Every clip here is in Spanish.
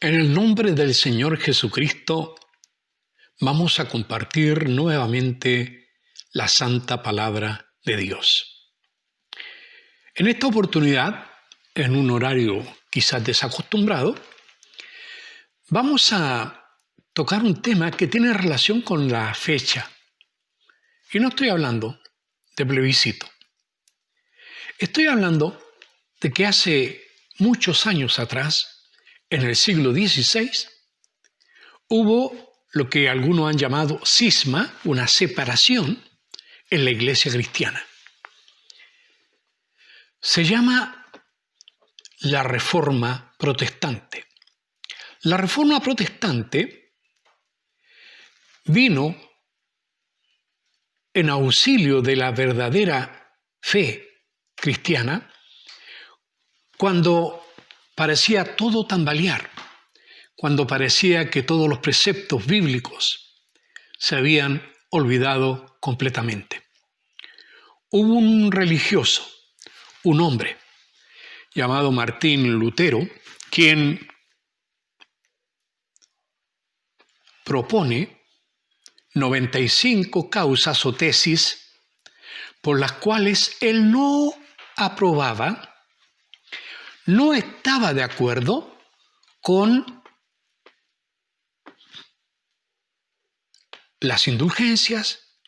En el nombre del Señor Jesucristo, vamos a compartir nuevamente la santa palabra de Dios. En esta oportunidad, en un horario quizás desacostumbrado, vamos a tocar un tema que tiene relación con la fecha. Y no estoy hablando de plebiscito. Estoy hablando de que hace muchos años atrás, en el siglo XVI, hubo lo que algunos han llamado cisma, una separación en la iglesia cristiana. Se llama la Reforma Protestante. La Reforma Protestante vino en auxilio de la verdadera fe cristiana cuando parecía todo tambalear, cuando parecía que todos los preceptos bíblicos se habían olvidado completamente. Hubo un religioso, un hombre llamado Martín Lutero, quien propone 95 causas o tesis por las cuales él no aprobaba, no estaba de acuerdo con las indulgencias,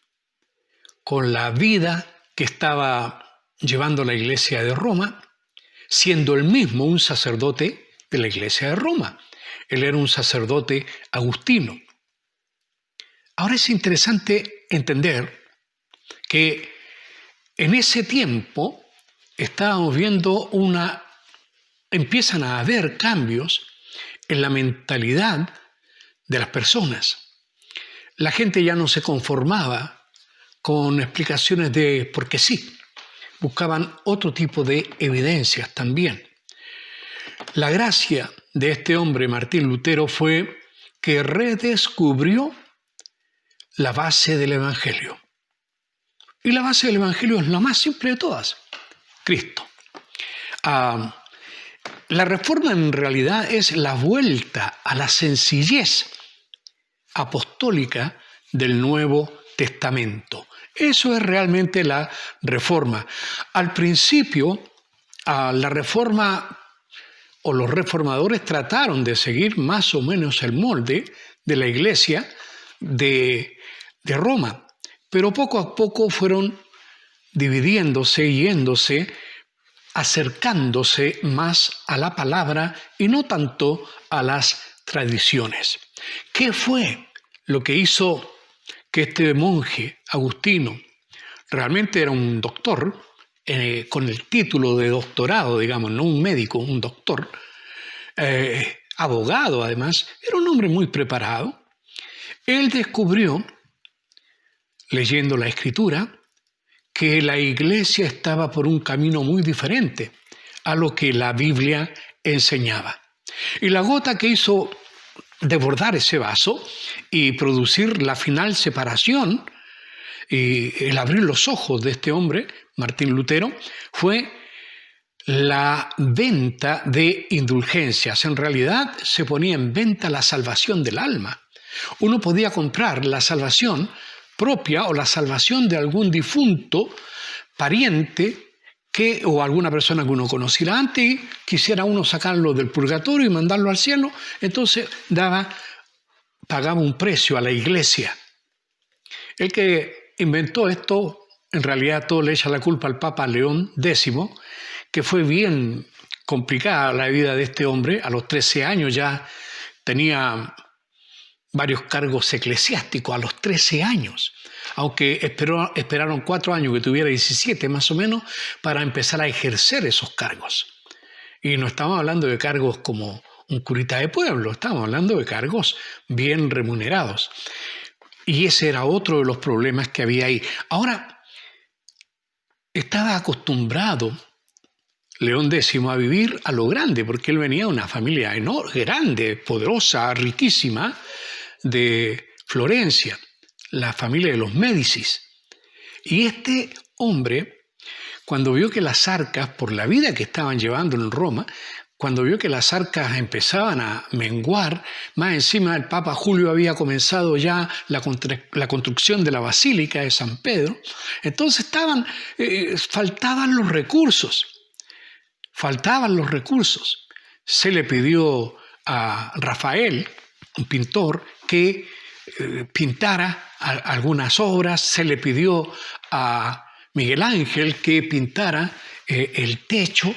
con la vida que estaba llevando la Iglesia de Roma, siendo él mismo un sacerdote de la Iglesia de Roma. Él era un sacerdote agustino. Ahora es interesante entender que en ese tiempo estábamos viendo empiezan a haber cambios en la mentalidad de las personas. La gente ya no se conformaba con explicaciones de porque sí, buscaban otro tipo de evidencias también. La gracia de este hombre, Martín Lutero, fue que redescubrió la base del Evangelio. Y la base del Evangelio es la más simple de todas, Cristo. La reforma en realidad es la vuelta a la sencillez apostólica del Nuevo Testamento. Eso es realmente la reforma. Al principio, la reforma o los reformadores trataron de seguir más o menos el molde de la Iglesia de Roma, pero poco a poco fueron dividiéndose, yéndose, acercándose más a la palabra y no tanto a las tradiciones. ¿Qué fue lo que hizo que este monje agustino realmente era un doctor, con el título de doctorado, digamos, no un médico, un doctor, abogado además, era un hombre muy preparado? Él descubrió, leyendo la Escritura, que la Iglesia estaba por un camino muy diferente a lo que la Biblia enseñaba. Y la gota que hizo desbordar ese vaso y producir la final separación y el abrir los ojos de este hombre, Martín Lutero, fue la venta de indulgencias. En realidad se ponía en venta la salvación del alma. Uno podía comprar la salvación propia o la salvación de algún difunto pariente o alguna persona que uno conociera antes y quisiera uno sacarlo del purgatorio y mandarlo al cielo, entonces pagaba un precio a la Iglesia. El que inventó esto, en realidad todo le echa la culpa al Papa León X, que fue bien complicada la vida de este hombre. A los 13 años ya tenía varios cargos eclesiásticos, a los 13 años, aunque esperaron 4 años que tuviera 17 más o menos para empezar a ejercer esos cargos. Y no estamos hablando de cargos como un curita de pueblo, estamos hablando de cargos bien remunerados. Y ese era otro de los problemas que había ahí. Ahora, estaba acostumbrado León X a vivir a lo grande, porque él venía de una familia enorme, grande, poderosa, riquísima, de Florencia, la familia de los Médicis. Y este hombre, cuando vio que las arcas, por la vida que estaban llevando en Roma, cuando vio que las arcas empezaban a menguar, más encima el Papa Julio había comenzado ya la construcción de la Basílica de San Pedro, entonces faltaban los recursos. Se le pidió a Rafael, un pintor, que pintara algunas obras, se le pidió a Miguel Ángel que pintara el techo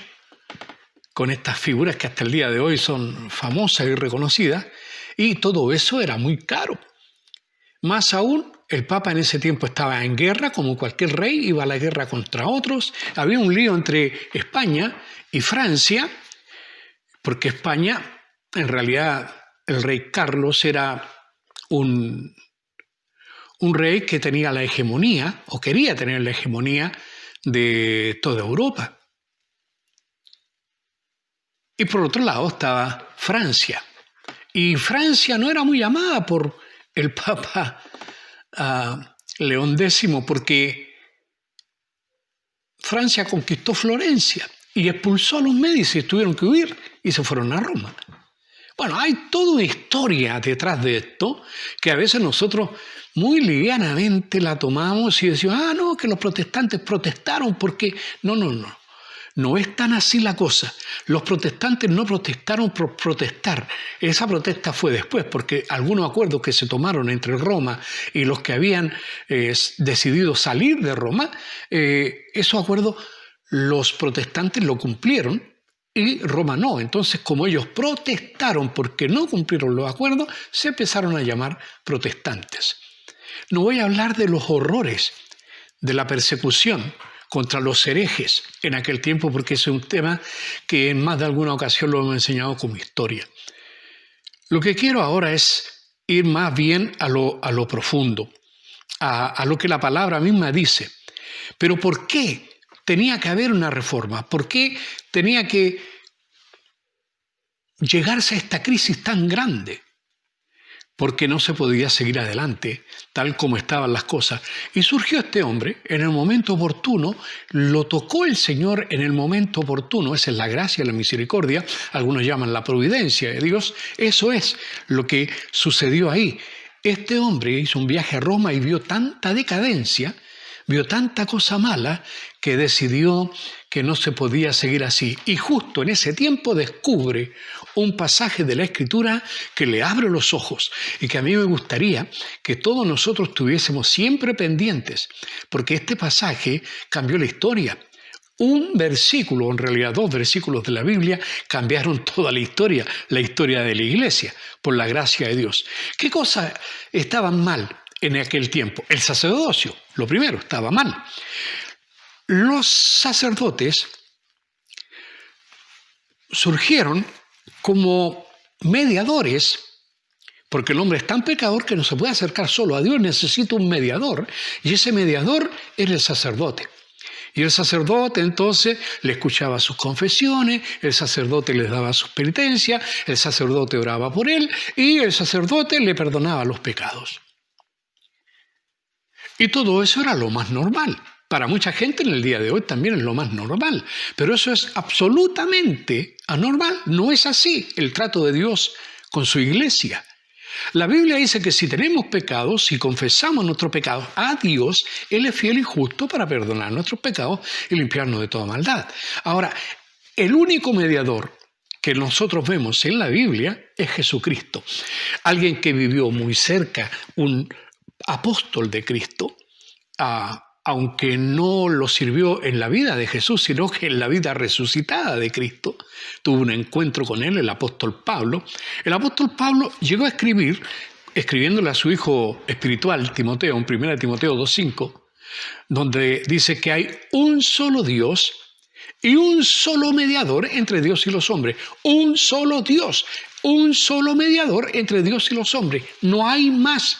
con estas figuras que hasta el día de hoy son famosas y reconocidas, y todo eso era muy caro. Más aún, el Papa en ese tiempo estaba en guerra, como cualquier rey, iba a la guerra contra otros, había un lío entre España y Francia, porque España, en realidad, el rey Carlos era un rey que tenía la hegemonía, o quería tener la hegemonía de toda Europa. Y por otro lado estaba Francia. Y Francia no era muy amada por el Papa León X, porque Francia conquistó Florencia y expulsó a los Médicis, tuvieron que huir y se fueron a Roma. Bueno, hay toda una historia detrás de esto que a veces nosotros muy livianamente la tomamos y decimos, no, que los protestantes protestaron porque... No. No es tan así la cosa. Los protestantes no protestaron por protestar. Esa protesta fue después, porque algunos acuerdos que se tomaron entre Roma y los que habían decidido salir de Roma, esos acuerdos los protestantes lo cumplieron y Roma no. Entonces, como ellos protestaron porque no cumplieron los acuerdos, se empezaron a llamar protestantes. No voy a hablar de los horrores de la persecución contra los herejes en aquel tiempo, porque ese es un tema que en más de alguna ocasión lo hemos enseñado como historia. Lo que quiero ahora es ir más bien a lo profundo, a lo que la palabra misma dice. Pero ¿por qué tenía que haber una reforma? ¿Por qué tenía que llegarse a esta crisis tan grande? Porque no se podía seguir adelante tal como estaban las cosas. Y surgió este hombre en el momento oportuno, lo tocó el Señor en el momento oportuno, esa es la gracia, la misericordia, algunos llaman la providencia de Dios, eso es lo que sucedió ahí. Este hombre hizo un viaje a Roma y vio tanta decadencia, vio tanta cosa mala, que decidió que no se podía seguir así. Y justo en ese tiempo descubre un pasaje de la Escritura que le abre los ojos y que a mí me gustaría que todos nosotros tuviésemos siempre pendientes, porque este pasaje cambió la historia. Un versículo, en realidad 2 versículos de la Biblia, cambiaron toda la historia de la iglesia, por la gracia de Dios. ¿Qué cosas estaban mal en aquel tiempo? El sacerdocio, lo primero, estaba mal. Los sacerdotes surgieron como mediadores, porque el hombre es tan pecador que no se puede acercar solo a Dios, necesita un mediador, y ese mediador era el sacerdote. Y el sacerdote entonces le escuchaba sus confesiones, el sacerdote les daba sus penitencias, el sacerdote oraba por él y el sacerdote le perdonaba los pecados. Y todo eso era lo más normal. Para mucha gente en el día de hoy también es lo más normal, pero eso es absolutamente anormal. No es así el trato de Dios con su iglesia. La Biblia dice que si tenemos pecados, si confesamos nuestros pecados a Dios, Él es fiel y justo para perdonar nuestros pecados y limpiarnos de toda maldad. Ahora, el único mediador que nosotros vemos en la Biblia es Jesucristo. Alguien que vivió muy cerca, un apóstol de Cristo, aunque no lo sirvió en la vida de Jesús, sino que en la vida resucitada de Cristo, tuvo un encuentro con él, el apóstol Pablo. El apóstol Pablo llegó a escribir, escribiéndole a su hijo espiritual, Timoteo, en 1 Timoteo 2:5, donde dice que hay un solo Dios y un solo mediador entre Dios y los hombres. Un solo Dios, un solo mediador entre Dios y los hombres. No hay más.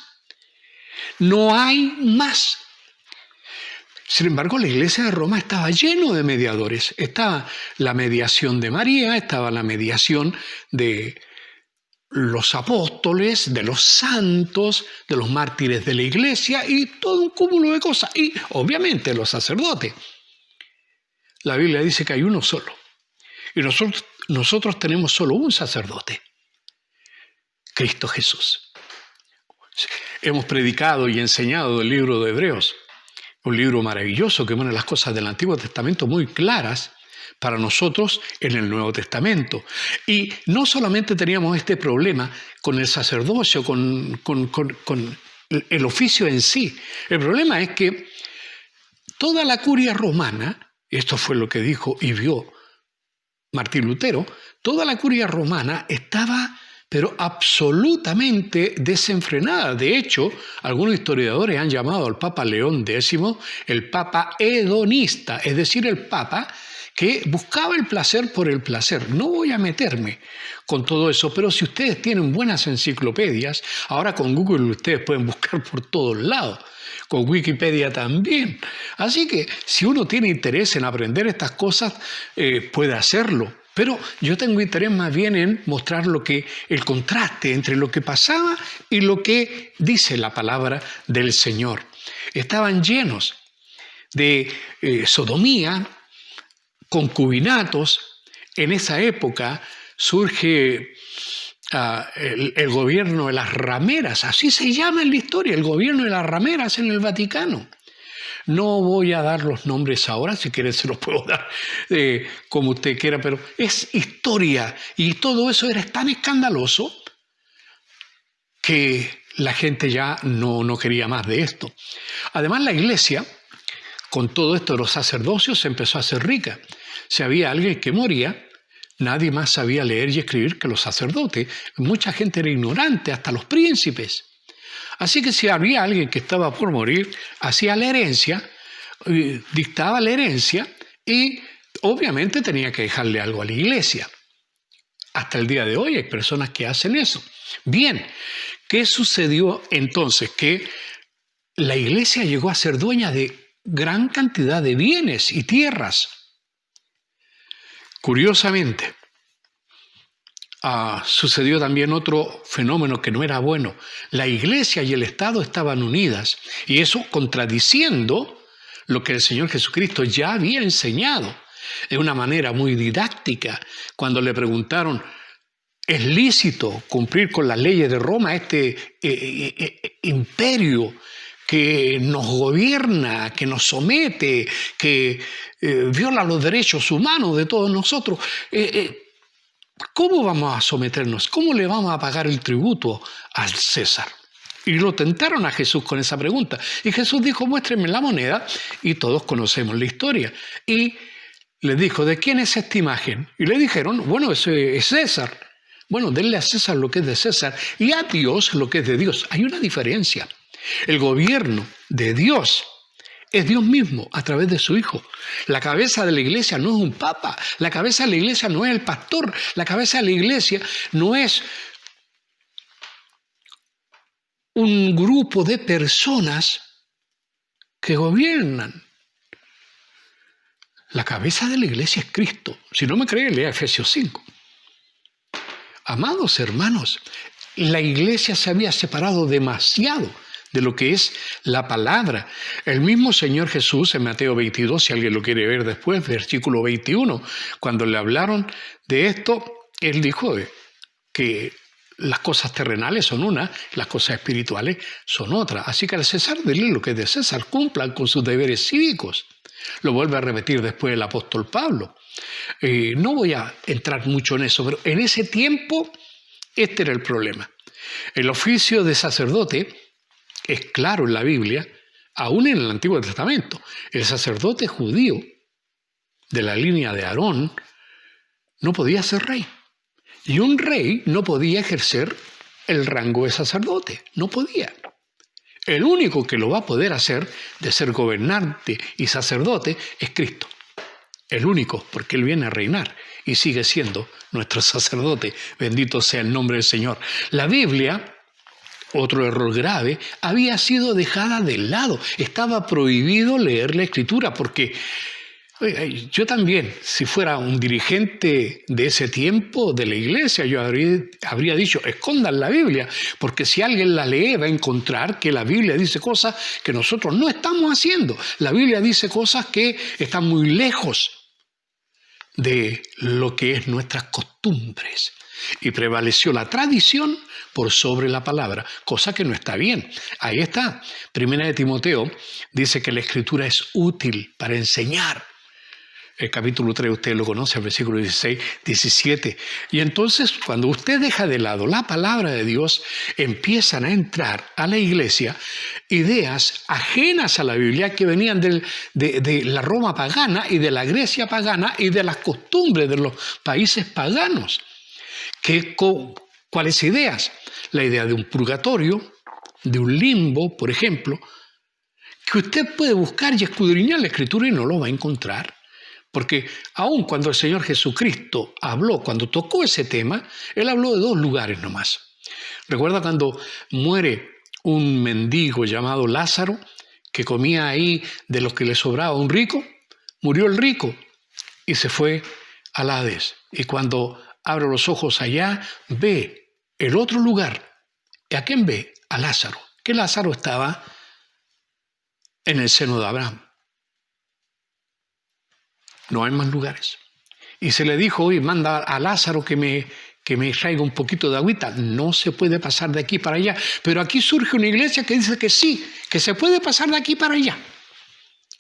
No hay más. Sin embargo, la iglesia de Roma estaba lleno de mediadores. Estaba la mediación de María, estaba la mediación de los apóstoles, de los santos, de los mártires de la iglesia y todo un cúmulo de cosas. Y obviamente los sacerdotes. La Biblia dice que hay uno solo. Y nosotros nosotros tenemos solo un sacerdote, Cristo Jesús. Hemos predicado y enseñado el libro de Hebreos, un libro maravilloso que pone las cosas del Antiguo Testamento muy claras para nosotros en el Nuevo Testamento. Y no solamente teníamos este problema con el sacerdocio, con el oficio en sí. El problema es que toda la curia romana, esto fue lo que dijo y vio Martín Lutero, toda la curia romana estaba pero absolutamente desenfrenada. De hecho, algunos historiadores han llamado al Papa León X el Papa hedonista, es decir, el Papa que buscaba el placer por el placer. No voy a meterme con todo eso, pero si ustedes tienen buenas enciclopedias, ahora con Google ustedes pueden buscar por todos lados, con Wikipedia también. Así que si uno tiene interés en aprender estas cosas, puede hacerlo. Pero yo tengo interés más bien en mostrar el contraste entre lo que pasaba y lo que dice la palabra del Señor. Estaban llenos de sodomía, concubinatos. En esa época surge el gobierno de las rameras, así se llama en la historia, el gobierno de las rameras en el Vaticano. No voy a dar los nombres ahora, si quieren se los puedo dar como usted quiera, pero es historia y todo eso era tan escandaloso que la gente ya no quería más de esto. Además, la iglesia, con todo esto de los sacerdocios, se empezó a hacer rica. Si había alguien que moría, nadie más sabía leer y escribir que los sacerdotes. Mucha gente era ignorante, hasta los príncipes. Así que si había alguien que estaba por morir, hacía la herencia, dictaba la herencia y obviamente tenía que dejarle algo a la iglesia. Hasta el día de hoy hay personas que hacen eso. Bien, ¿qué sucedió entonces? Que la iglesia llegó a ser dueña de gran cantidad de bienes y tierras. Curiosamente, sucedió también otro fenómeno que no era bueno. La iglesia y el Estado estaban unidas, y eso contradiciendo lo que el Señor Jesucristo ya había enseñado de una manera muy didáctica. Cuando le preguntaron, ¿es lícito cumplir con las leyes de Roma, este imperio que nos gobierna, que nos somete, que viola los derechos humanos de todos nosotros? ¿Cómo vamos a someternos? ¿Cómo le vamos a pagar el tributo al César? Y lo tentaron a Jesús con esa pregunta. Y Jesús dijo, muéstrenme la moneda, y todos conocemos la historia. Y les dijo, ¿de quién es esta imagen? Y le dijeron, bueno, es César. Bueno, denle a César lo que es de César y a Dios lo que es de Dios. Hay una diferencia. El gobierno de Dios es Dios mismo a través de su Hijo. La cabeza de la iglesia no es un papa, la cabeza de la iglesia no es el pastor, la cabeza de la iglesia no es un grupo de personas que gobiernan. La cabeza de la iglesia es Cristo. Si no me cree, lea Efesios 5. Amados hermanos, la iglesia se había separado demasiado de lo que es la palabra. El mismo Señor Jesús en Mateo 22, si alguien lo quiere ver después, versículo 21, cuando le hablaron de esto, Él dijo que las cosas terrenales son una, las cosas espirituales son otra. Así que al César, denle lo que es de César, cumplan con sus deberes cívicos. Lo vuelve a repetir después el apóstol Pablo. No voy a entrar mucho en eso, pero en ese tiempo este era el problema. El oficio de sacerdote es claro en la Biblia, aún en el Antiguo Testamento. El sacerdote judío de la línea de Aarón no podía ser rey. Y un rey no podía ejercer el rango de sacerdote. No podía. El único que lo va a poder hacer de ser gobernante y sacerdote es Cristo. El único, porque Él viene a reinar y sigue siendo nuestro sacerdote. Bendito sea el nombre del Señor. La Biblia, otro error grave, había sido dejada de lado. Estaba prohibido leer la Escritura porque yo también, si fuera un dirigente de ese tiempo de la iglesia, yo habría dicho, escondan la Biblia, porque si alguien la lee va a encontrar que la Biblia dice cosas que nosotros no estamos haciendo. La Biblia dice cosas que están muy lejos de lo que es nuestras costumbres y prevaleció la tradición por sobre la palabra, cosa que no está bien. Ahí está. Primera de Timoteo dice que la Escritura es útil para enseñar. El capítulo 3 usted lo conoce, el versículo 16, 17. Y entonces, cuando usted deja de lado la palabra de Dios, empiezan a entrar a la iglesia ideas ajenas a la Biblia que venían de la Roma pagana y de la Grecia pagana y de las costumbres de los países paganos. ¿Cuáles ideas? La idea de un purgatorio, de un limbo, por ejemplo, que usted puede buscar y escudriñar la Escritura y no lo va a encontrar. Porque aun cuando el Señor Jesucristo habló, cuando tocó ese tema, Él habló de 2 lugares nomás. ¿Recuerda cuando muere un mendigo llamado Lázaro, que comía ahí de lo que le sobraba a un rico? Murió el rico y se fue al Hades. Y cuando abre los ojos allá, ve el otro lugar. ¿Y a quién ve? A Lázaro. Que Lázaro estaba en el seno de Abraham. No hay más lugares. Y se le dijo, oye, manda a Lázaro que me traiga un poquito de agüita. No se puede pasar de aquí para allá. Pero aquí surge una iglesia que dice que sí, que se puede pasar de aquí para allá.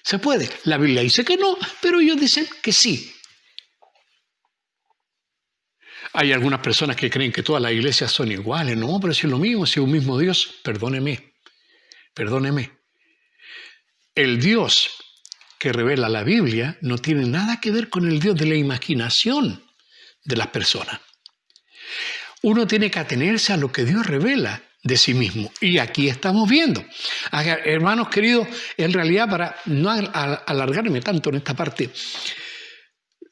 Se puede. La Biblia dice que no, pero ellos dicen que sí. Hay algunas personas que creen que todas las iglesias son iguales. No, pero si es lo mismo, si es un mismo Dios, perdóneme. El Dios que revela la Biblia no tiene nada que ver con el Dios de la imaginación de las personas. Uno tiene que atenerse a lo que Dios revela de sí mismo. Y aquí estamos viendo. Hermanos queridos, en realidad, para no alargarme tanto en esta parte,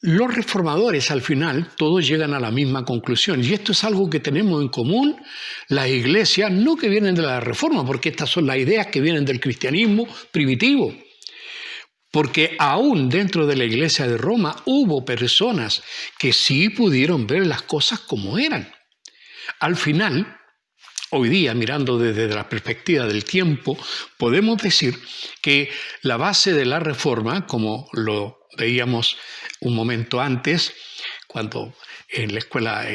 los reformadores al final todos llegan a la misma conclusión. Y esto es algo que tenemos en común las iglesias, no que vienen de la Reforma, porque estas son las ideas que vienen del cristianismo primitivo. Porque aún dentro de la iglesia de Roma hubo personas que sí pudieron ver las cosas como eran. Al final, hoy día, mirando desde la perspectiva del tiempo, podemos decir que la base de la Reforma, como lo veíamos un momento antes, cuando en la escuela,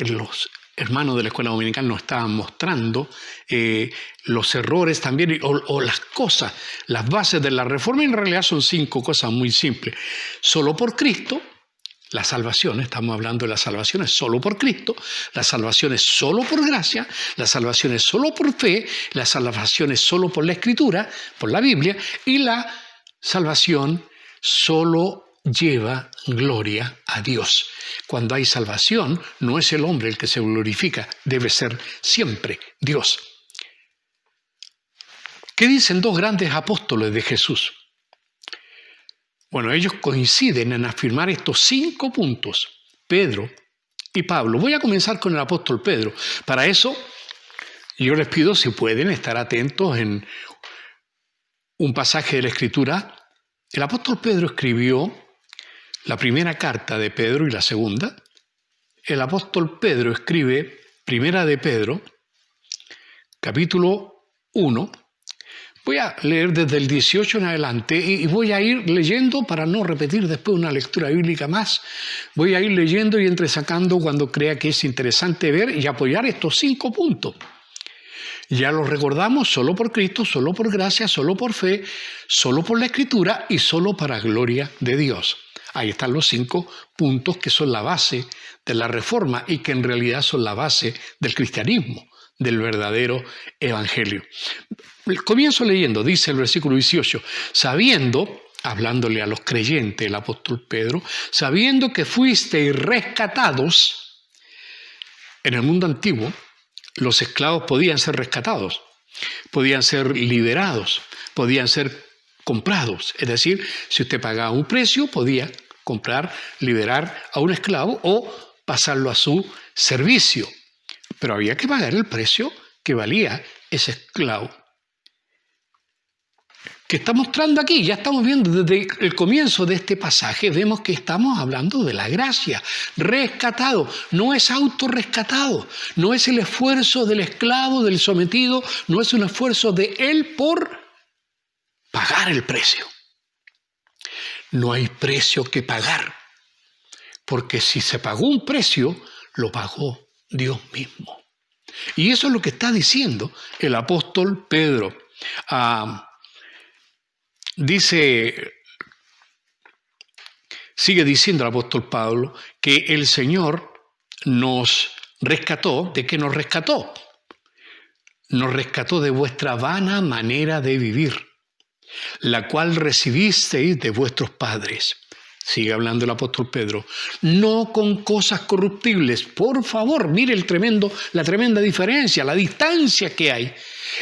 los hermanos de la escuela dominical nos estaban mostrando los errores también o las cosas, las bases de la Reforma. En realidad son 5 cosas muy simples. Solo por Cristo, la salvación, estamos hablando de la salvación es solo por Cristo, la salvación es solo por gracia, la salvación es solo por fe, la salvación es solo por la Escritura, por la Biblia, y la salvación solo lleva gloria a Dios. Cuando hay salvación, no es el hombre el que se glorifica, debe ser siempre Dios. ¿Qué dicen 2 grandes apóstoles de Jesús? Bueno, ellos coinciden en afirmar estos 5 puntos, Pedro y Pablo. Voy a comenzar con el apóstol Pedro. Para eso, yo les pido si pueden estar atentos en un pasaje de la Escritura. El apóstol Pedro escribió la primera carta de Pedro y la segunda. El apóstol Pedro escribe Primera de Pedro, capítulo 1. Voy a leer desde el 18 en adelante y voy a ir leyendo para no repetir después una lectura bíblica más. Voy a ir leyendo y entresacando cuando crea que es interesante ver y apoyar estos 5 puntos. Ya los recordamos, solo por Cristo, solo por gracia, solo por fe, solo por la Escritura y solo para gloria de Dios. Ahí están los 5 puntos que son la base de la Reforma y que en realidad son la base del cristianismo, del verdadero evangelio. Comienzo leyendo, dice el versículo 18, sabiendo, hablándole a los creyentes el apóstol Pedro, sabiendo que fuisteis rescatados. En el mundo antiguo, los esclavos podían ser rescatados, podían ser liberados, podían ser comprados. Es decir, si usted pagaba un precio, podía comprar, liberar a un esclavo o pasarlo a su servicio. Pero había que pagar el precio que valía ese esclavo. ¿Qué está mostrando aquí? Ya estamos viendo desde el comienzo de este pasaje, vemos que estamos hablando de la gracia. Rescatado, no es autorrescatado, no es el esfuerzo del esclavo, del sometido, no es un esfuerzo de él por pagar el precio. No hay precio que pagar porque si se pagó un precio, lo pagó Dios mismo. Y eso es lo que está diciendo el apóstol Pedro. Sigue diciendo el apóstol Pablo que el Señor nos rescató. ¿De qué nos rescató? Nos rescató de vuestra vana manera de vivir, la cual recibisteis de vuestros padres. Sigue hablando el apóstol Pedro. No con cosas corruptibles. Por favor, mire la tremenda diferencia, la distancia que hay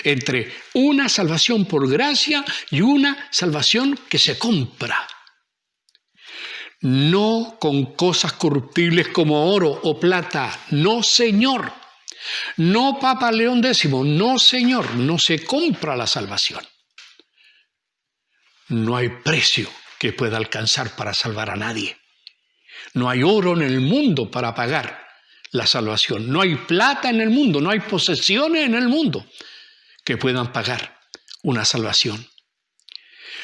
entre una salvación por gracia y una salvación que se compra. No con cosas corruptibles como oro o plata. No, Señor. No, Papa León X. No, Señor. No se compra la salvación. No hay precio que pueda alcanzar para salvar a nadie. No hay oro en el mundo para pagar la salvación. No hay plata en el mundo, no hay posesiones en el mundo que puedan pagar una salvación.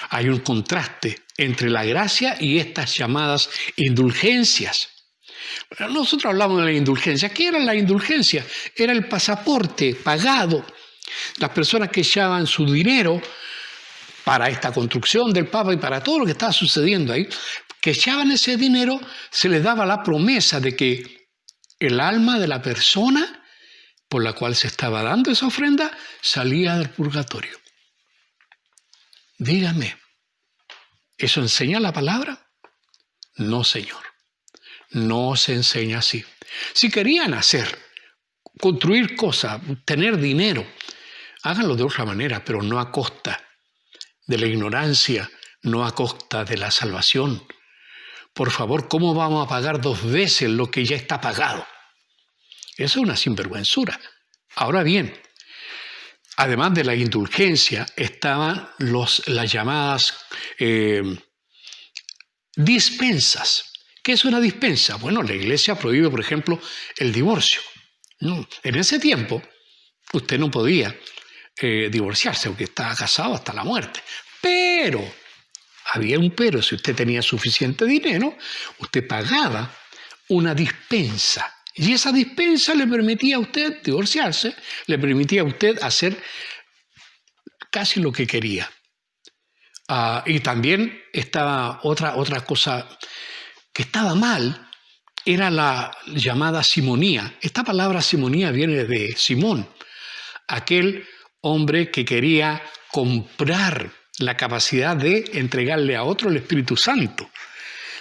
Hay un contraste entre la gracia y estas llamadas indulgencias. Nosotros hablamos de la indulgencia. ¿Qué era la indulgencia? Era el pasaporte pagado. Las personas que echaban su dinero para esta construcción del Papa y para todo lo que estaba sucediendo ahí, que echaban ese dinero, se les daba la promesa de que el alma de la persona por la cual se estaba dando esa ofrenda salía del purgatorio. Dígame, ¿eso enseña la palabra? No, Señor. No se enseña así. Si querían construir cosas, tener dinero, háganlo de otra manera, pero no a costa de la ignorancia, no a costa de la salvación. Por favor, ¿cómo vamos a pagar 2 veces lo que ya está pagado? Eso es una sinvergüenzura. Ahora bien, además de la indulgencia, estaban las llamadas dispensas. ¿Qué es una dispensa? Bueno, la Iglesia prohíbe, por ejemplo, el divorcio. No, en ese tiempo, usted no podía divorciarse, porque estaba casado hasta la muerte. Pero, había un pero, si usted tenía suficiente dinero, usted pagaba una dispensa. Y esa dispensa le permitía a usted divorciarse, le permitía a usted hacer casi lo que quería. Y también estaba otra cosa que estaba mal, era la llamada simonía. Esta palabra simonía viene de Simón, aquel hombre que quería comprar la capacidad de entregarle a otro el Espíritu Santo.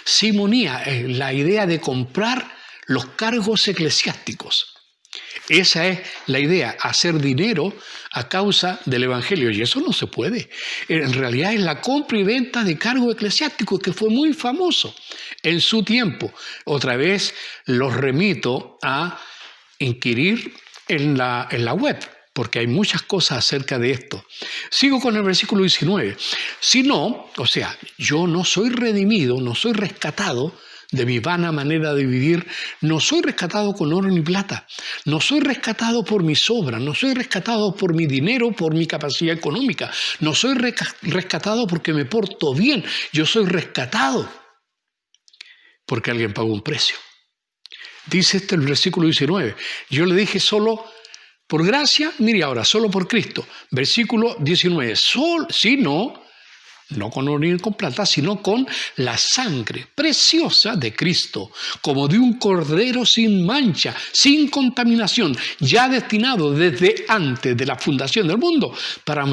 Simonía es la idea de comprar los cargos eclesiásticos. Esa es la idea, hacer dinero a causa del Evangelio. Y eso no se puede. En realidad es la compra y venta de cargos eclesiásticos que fue muy famoso en su tiempo. Otra vez los remito a inquirir en la web, porque hay muchas cosas acerca de esto. Sigo con el versículo 19. Si no, o sea, yo no soy redimido, no soy rescatado de mi vana manera de vivir, no soy rescatado con oro ni plata, no soy rescatado por mis obras, no soy rescatado por mi dinero, por mi capacidad económica, no soy rescatado porque me porto bien, yo soy rescatado porque alguien pagó un precio. Dice el versículo 19, yo le dije solo por gracia, mire ahora, solo por Cristo. Versículo 19, no con oro ni con plata, sino con la sangre preciosa de Cristo, como de un cordero sin mancha, sin contaminación, ya destinado desde antes de la fundación del mundo, pero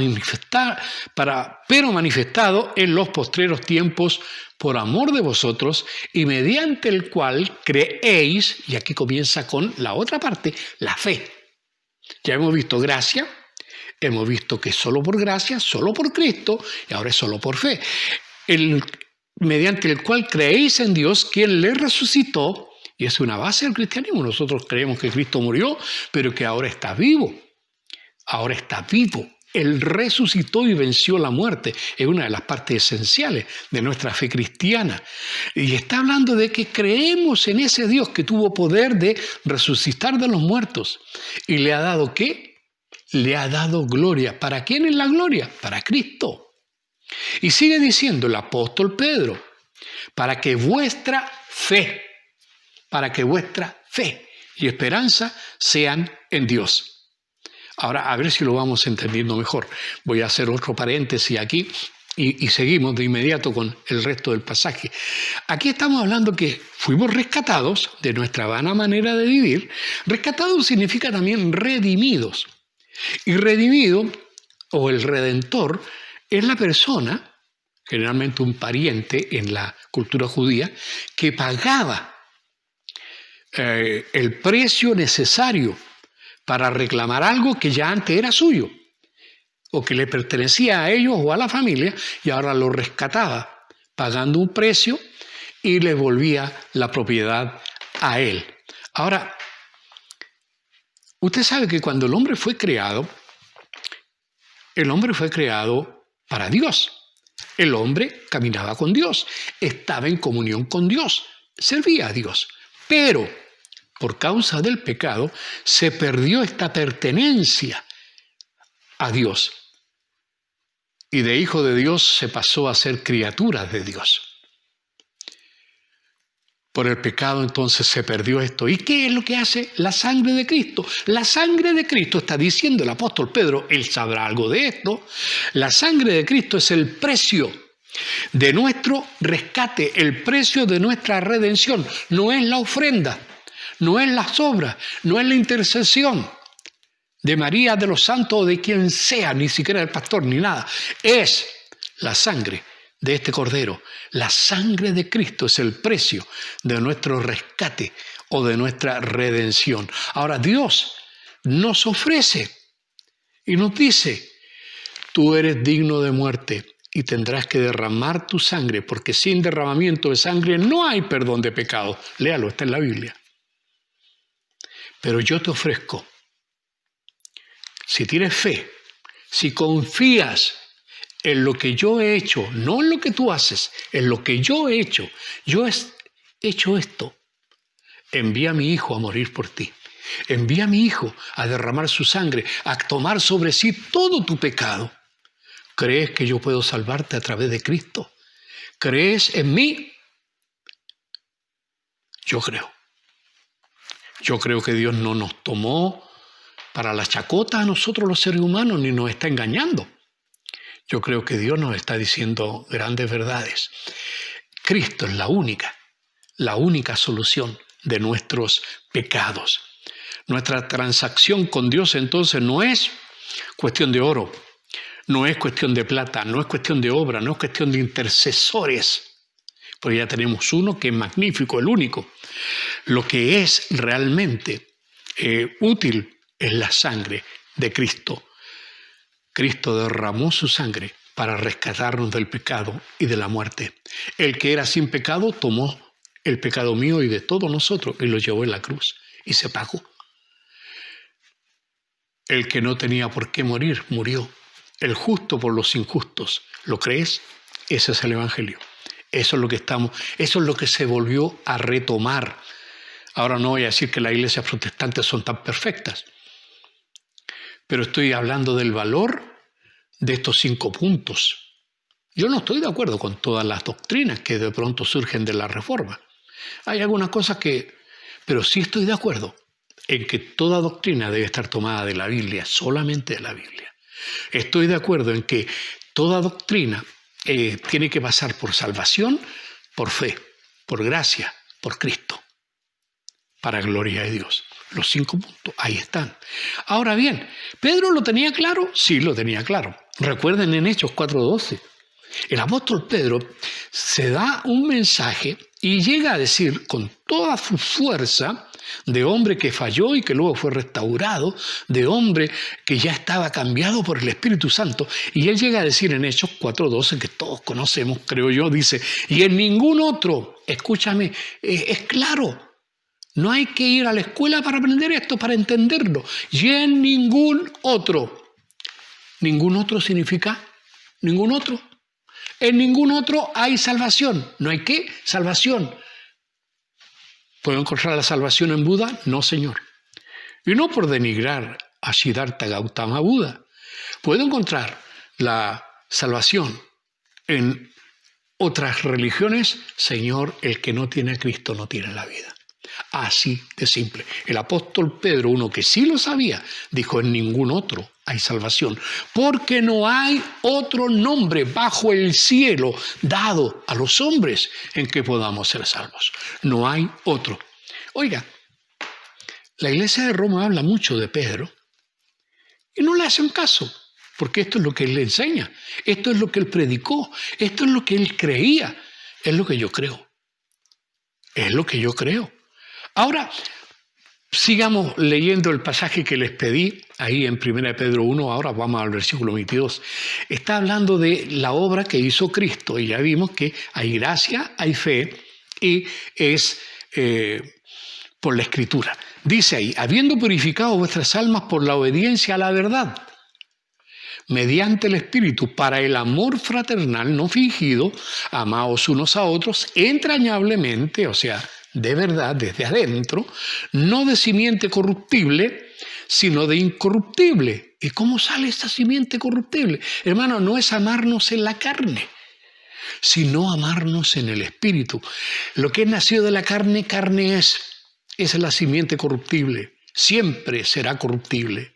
manifestado en los postreros tiempos por amor de vosotros, y mediante el cual creéis, y aquí comienza con la otra parte, la fe. Ya hemos visto gracia, hemos visto que es solo por gracia, solo por Cristo, y ahora es solo por fe. Mediante el cual creéis en Dios, quien le resucitó, y es una base del cristianismo. Nosotros creemos que Cristo murió, pero que ahora está vivo. Ahora está vivo. Él resucitó y venció la muerte. Es una de las partes esenciales de nuestra fe cristiana. Y está hablando de que creemos en ese Dios que tuvo poder de resucitar de los muertos. ¿Y le ha dado qué? Le ha dado gloria. ¿Para quién es la gloria? Para Cristo. Y sigue diciendo el apóstol Pedro, para que vuestra fe, para que vuestra fe y esperanza sean en Dios. Ahora, a ver si lo vamos entendiendo mejor. Voy a hacer otro paréntesis aquí y seguimos de inmediato con el resto del pasaje. Aquí estamos hablando que fuimos rescatados de nuestra vana manera de vivir. Rescatados significa también redimidos. Y redimido, o el redentor, es la persona, generalmente un pariente en la cultura judía, que pagaba el precio necesario para reclamar algo que ya antes era suyo, o que le pertenecía a ellos o a la familia, y ahora lo rescataba, pagando un precio y le volvía la propiedad a él. Ahora, usted sabe que cuando el hombre fue creado para Dios. El hombre caminaba con Dios, estaba en comunión con Dios, servía a Dios. Pero por causa del pecado se perdió esta pertenencia a Dios. Y de hijo de Dios se pasó a ser criatura de Dios. Por el pecado entonces se perdió esto. ¿Y qué es lo que hace la sangre de Cristo? La sangre de Cristo, está diciendo el apóstol Pedro, él sabrá algo de esto, la sangre de Cristo es el precio de nuestro rescate, el precio de nuestra redención. No es la ofrenda, no es las obras, no es la intercesión de María, de los santos o de quien sea, ni siquiera el pastor, ni nada. Es la sangre de este Cordero. La sangre de Cristo es el precio de nuestro rescate o de nuestra redención. Ahora Dios nos ofrece y nos dice, tú eres digno de muerte y tendrás que derramar tu sangre, porque sin derramamiento de sangre no hay perdón de pecado. Léalo, está en la Biblia. Pero yo te ofrezco, si tienes fe, si confías en lo que yo he hecho, no en lo que tú haces, en lo que yo he hecho esto, envía a mi Hijo a morir por ti. Envía a mi Hijo a derramar su sangre, a tomar sobre sí todo tu pecado. ¿Crees que yo puedo salvarte a través de Cristo? ¿Crees en mí? Yo creo. Yo creo que Dios no nos tomó para la chacota a nosotros los seres humanos, ni nos está engañando. Yo creo que Dios nos está diciendo grandes verdades. Cristo es la única solución de nuestros pecados. Nuestra transacción con Dios entonces no es cuestión de oro, no es cuestión de plata, no es cuestión de obra, no es cuestión de intercesores, porque ya tenemos uno que es magnífico, el único. Lo que es realmente útil es la sangre de Cristo. Cristo derramó su sangre para rescatarnos del pecado y de la muerte. El que era sin pecado tomó el pecado mío y de todos nosotros y lo llevó en la cruz y se pagó. El que no tenía por qué morir, murió. El justo por los injustos. ¿Lo crees? Ese es el Evangelio. Eso es lo que se volvió a retomar. Ahora no voy a decir que las iglesias protestantes son tan perfectas, pero estoy hablando del valor de estos 5 puntos. Yo no estoy de acuerdo con todas las doctrinas que de pronto surgen de la Reforma. Hay algunas cosas pero sí estoy de acuerdo en que toda doctrina debe estar tomada de la Biblia, solamente de la Biblia. Estoy de acuerdo en que toda doctrina tiene que pasar por salvación, por fe, por gracia, por Cristo, para gloria de Dios. Los 5 puntos, ahí están. Ahora bien, ¿Pedro lo tenía claro? Sí, lo tenía claro. Recuerden en Hechos 4:12. El apóstol Pedro se da un mensaje y llega a decir con toda su fuerza, de hombre que falló y que luego fue restaurado, de hombre que ya estaba cambiado por el Espíritu Santo, y él llega a decir en Hechos 4:12, que todos conocemos, creo yo, dice, y en ningún otro, escúchame, es claro, no hay que ir a la escuela para aprender esto, para entenderlo, y en ningún otro significa ningún otro. En ningún otro hay salvación. ¿No hay qué? Salvación. ¿Puedo encontrar la salvación en Buda? No, señor. Y no por denigrar a Siddhartha Gautama Buda. ¿Puedo encontrar la salvación en otras religiones? Señor, el que no tiene a Cristo no tiene la vida. Así de simple. El apóstol Pedro, uno que sí lo sabía, dijo: en ningún otro hay salvación, porque no hay otro nombre bajo el cielo dado a los hombres en que podamos ser salvos. No hay otro. Oiga, la iglesia de Roma habla mucho de Pedro y no le hacen caso, porque esto es lo que él le enseña, esto es lo que él predicó, esto es lo que él creía, es lo que yo creo. Es lo que yo creo. Ahora, sigamos leyendo el pasaje que les pedí ahí en 1 Pedro 1, ahora vamos al versículo 22. Está hablando de la obra que hizo Cristo y ya vimos que hay gracia, hay fe y es por la Escritura. Dice ahí: habiendo purificado vuestras almas por la obediencia a la verdad, mediante el Espíritu, para el amor fraternal no fingido, amaos unos a otros entrañablemente, o sea, de verdad, desde adentro, no de simiente corruptible, sino de incorruptible. ¿Y cómo sale esta simiente corruptible? Hermano, no es amarnos en la carne, sino amarnos en el Espíritu. Lo que es nacido de la carne, carne es. Esa es la simiente corruptible. Siempre será corruptible.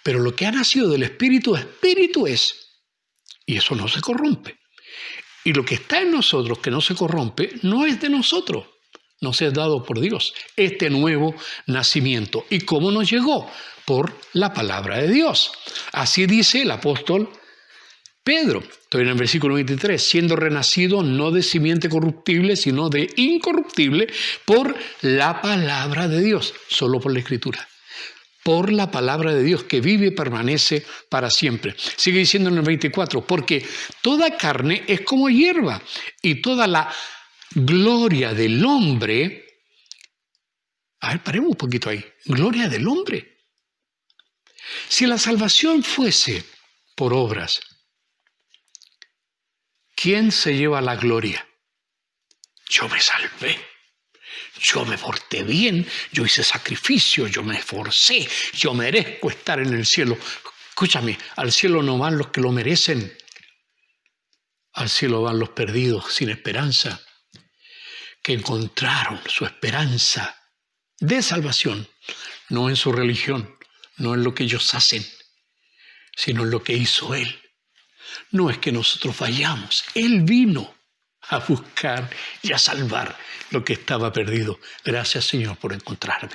Pero lo que ha nacido del Espíritu, Espíritu es. Y eso no se corrompe. Y lo que está en nosotros, que no se corrompe, no es de nosotros. Nos es dado por Dios este nuevo nacimiento. ¿Y cómo nos llegó? Por la palabra de Dios. Así dice el apóstol Pedro. Estoy en el versículo 23. Siendo renacido no de simiente corruptible, sino de incorruptible, por la palabra de Dios. Solo por la Escritura. Por la palabra de Dios que vive y permanece para siempre. Sigue diciendo en el 24, porque toda carne es como hierba y toda la gloria del hombre. A ver, paremos un poquito ahí. Gloria del hombre. Si la salvación fuese por obras, ¿quién se lleva la gloria? Yo me salvé. Yo me porté bien, yo hice sacrificio, yo me esforcé, yo merezco estar en el cielo. Escúchame, al cielo no van los que lo merecen. Al cielo van los perdidos, sin esperanza, que encontraron su esperanza de salvación, no en su religión, no en lo que ellos hacen, sino en lo que hizo Él. No es que nosotros vayamos, Él vino a buscar y a salvar lo que estaba perdido. Gracias, Señor, por encontrarme.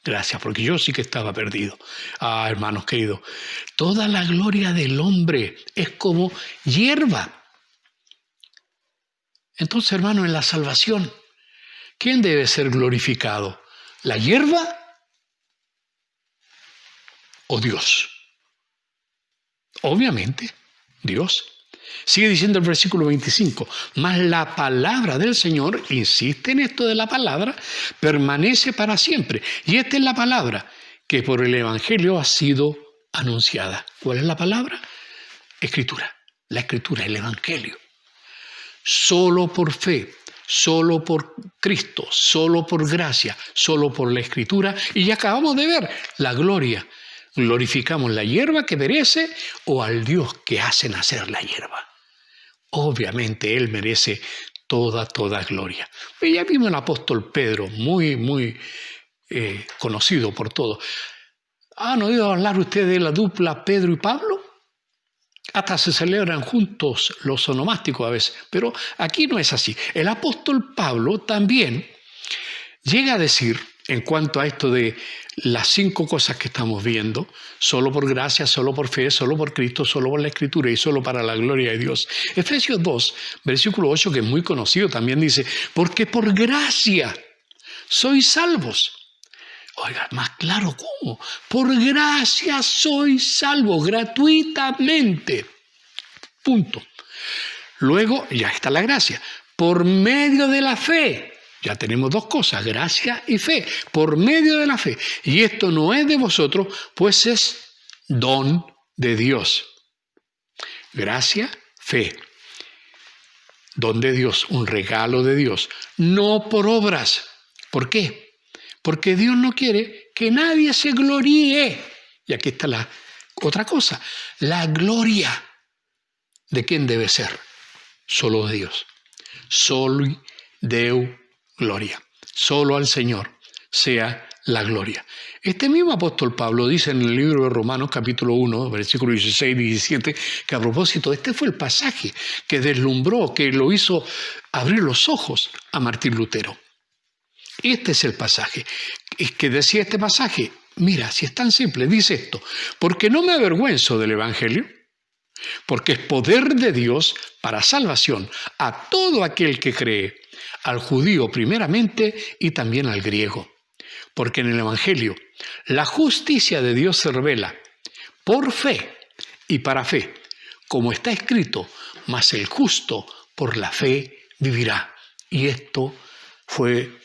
Gracias, porque yo sí que estaba perdido. Hermanos queridos, toda la gloria del hombre es como hierba. Entonces, hermano, en la salvación, ¿quién debe ser glorificado? ¿La hierba o Dios? Obviamente, Dios. Sigue diciendo el versículo 25, mas la palabra del Señor, insiste en esto de la palabra, permanece para siempre. Y esta es la palabra que por el Evangelio ha sido anunciada. ¿Cuál es la palabra? Escritura. La Escritura, el Evangelio. Solo por fe, solo por Cristo, solo por gracia, solo por la Escritura. Y ya acabamos de ver la gloria. ¿Glorificamos la hierba que perece o al Dios que hace nacer la hierba? Obviamente Él merece toda gloria. Y ya vimos el apóstol Pedro, muy conocido por todos. ¿Han oído hablar ustedes de la dupla Pedro y Pablo? Hasta se celebran juntos los onomásticos a veces, pero aquí no es así. El apóstol Pablo también llega a decir, en cuanto a esto de las 5 cosas que estamos viendo, solo por gracia, solo por fe, solo por Cristo, solo por la Escritura y solo para la gloria de Dios. Efesios 2, versículo 8, que es muy conocido, también dice, porque por gracia sois salvos. Oiga, más claro, ¿cómo? Por gracia sois salvos, gratuitamente. Punto. Luego, ya está la gracia. Por medio de la fe. Ya tenemos 2 cosas, gracia y fe, por medio de la fe. Y esto no es de vosotros, pues es don de Dios. Gracia, fe. Don de Dios, un regalo de Dios, no por obras. ¿Por qué? Porque Dios no quiere que nadie se gloríe. Y aquí está la otra cosa, la gloria. ¿De quién debe ser? Solo de Dios. Soli Deo gloria. Solo al Señor. sea la gloria. Este mismo apóstol Pablo dice en el libro de Romanos capítulo 1, versículos 16 y 17, que a propósito, este fue el pasaje que deslumbró, que lo hizo abrir los ojos a Martín Lutero. Este es el pasaje. Es que decía este pasaje, mira, si es tan simple, dice esto, porque no me avergüenzo del Evangelio, porque es poder de Dios para salvación a todo aquel que cree, al judío primeramente y también al griego. Porque en el Evangelio la justicia de Dios se revela por fe y para fe, como está escrito, mas el justo por la fe vivirá. Y esto fue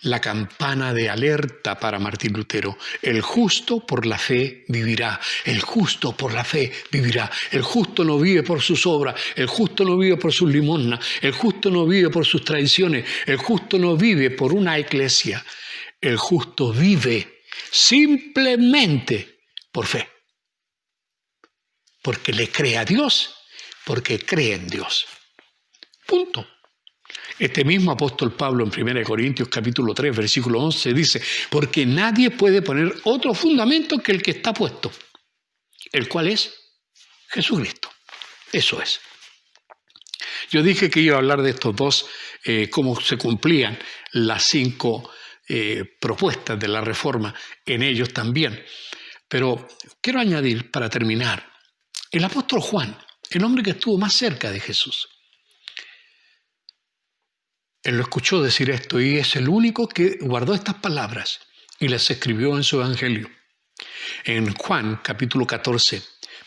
la campana de alerta para Martín Lutero. El justo por la fe vivirá. El justo por la fe vivirá. El justo no vive por sus obras. El justo no vive por sus limosnas. El justo no vive por sus tradiciones. El justo no vive por una iglesia. El justo vive simplemente por fe. Porque le cree a Dios, porque cree en Dios. Punto. Este mismo apóstol Pablo en 1 Corintios capítulo 3, versículo 11 dice, porque nadie puede poner otro fundamento que el que está puesto, el cual es Jesucristo. Eso es. Yo dije que iba a hablar de estos dos, cómo se cumplían las 5 propuestas de la Reforma en ellos también. Pero quiero añadir, para terminar, el apóstol Juan, el hombre que estuvo más cerca de Jesús. Él lo escuchó decir esto y es el único que guardó estas palabras y las escribió en su evangelio. En Juan capítulo 14,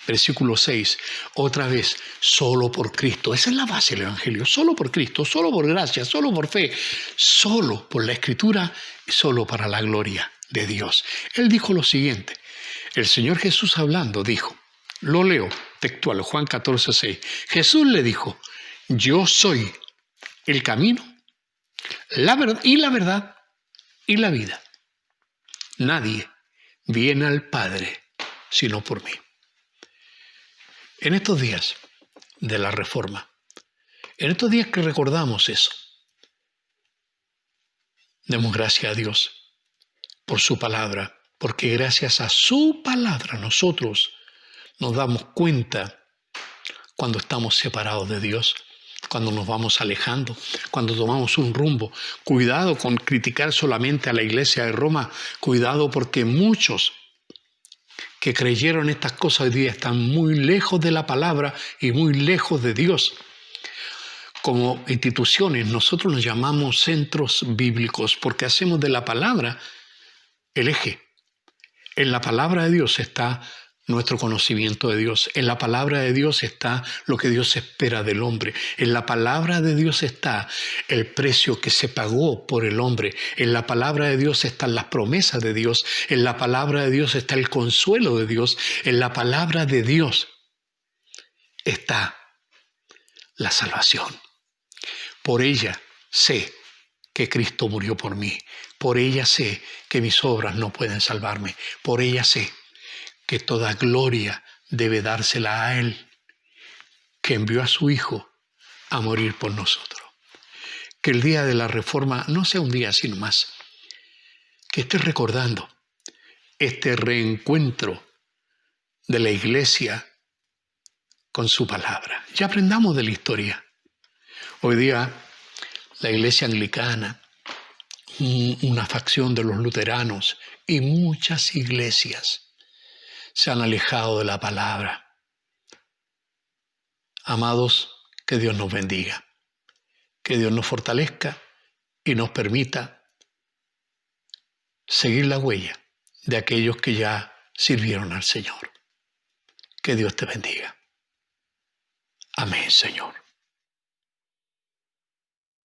versículo 6, otra vez, solo por Cristo. Esa es la base del evangelio, solo por Cristo, solo por gracia, solo por fe, solo por la Escritura y solo para la gloria de Dios. Él dijo lo siguiente, el Señor Jesús hablando dijo, lo leo textual, Juan 14, 6, Jesús le dijo, yo soy el camino, la verdad y la vida. Nadie viene al Padre sino por mí. En estos días de la Reforma, en estos días que recordamos eso, demos gracias a Dios por su palabra, porque gracias a su palabra nosotros nos damos cuenta cuando estamos separados de Dios, cuando nos vamos alejando, cuando tomamos un rumbo. Cuidado con criticar solamente a la iglesia de Roma, cuidado porque muchos que creyeron estas cosas hoy día están muy lejos de la palabra y muy lejos de Dios. Como instituciones, nosotros nos llamamos centros bíblicos porque hacemos de la palabra el eje. En la palabra de Dios está nuestro conocimiento de Dios. En la palabra de Dios está lo que Dios espera del hombre. En la palabra de Dios está el precio que se pagó por el hombre. En la palabra de Dios están las promesas de Dios. En la palabra de Dios está el consuelo de Dios. En la palabra de Dios está la salvación. Por ella sé que Cristo murió por mí. Por ella sé que mis obras no pueden salvarme. Por ella sé que toda gloria debe dársela a Él, que envió a su Hijo a morir por nosotros. Que el día de la Reforma no sea un día sino más. Que estés recordando este reencuentro de la Iglesia con su palabra. Ya aprendamos de la historia. Hoy día la Iglesia anglicana, una facción de los luteranos y muchas iglesias se han alejado de la palabra. Amados, que Dios nos bendiga, que Dios nos fortalezca y nos permita seguir la huella de aquellos que ya sirvieron al Señor. Que Dios te bendiga. Amén, Señor.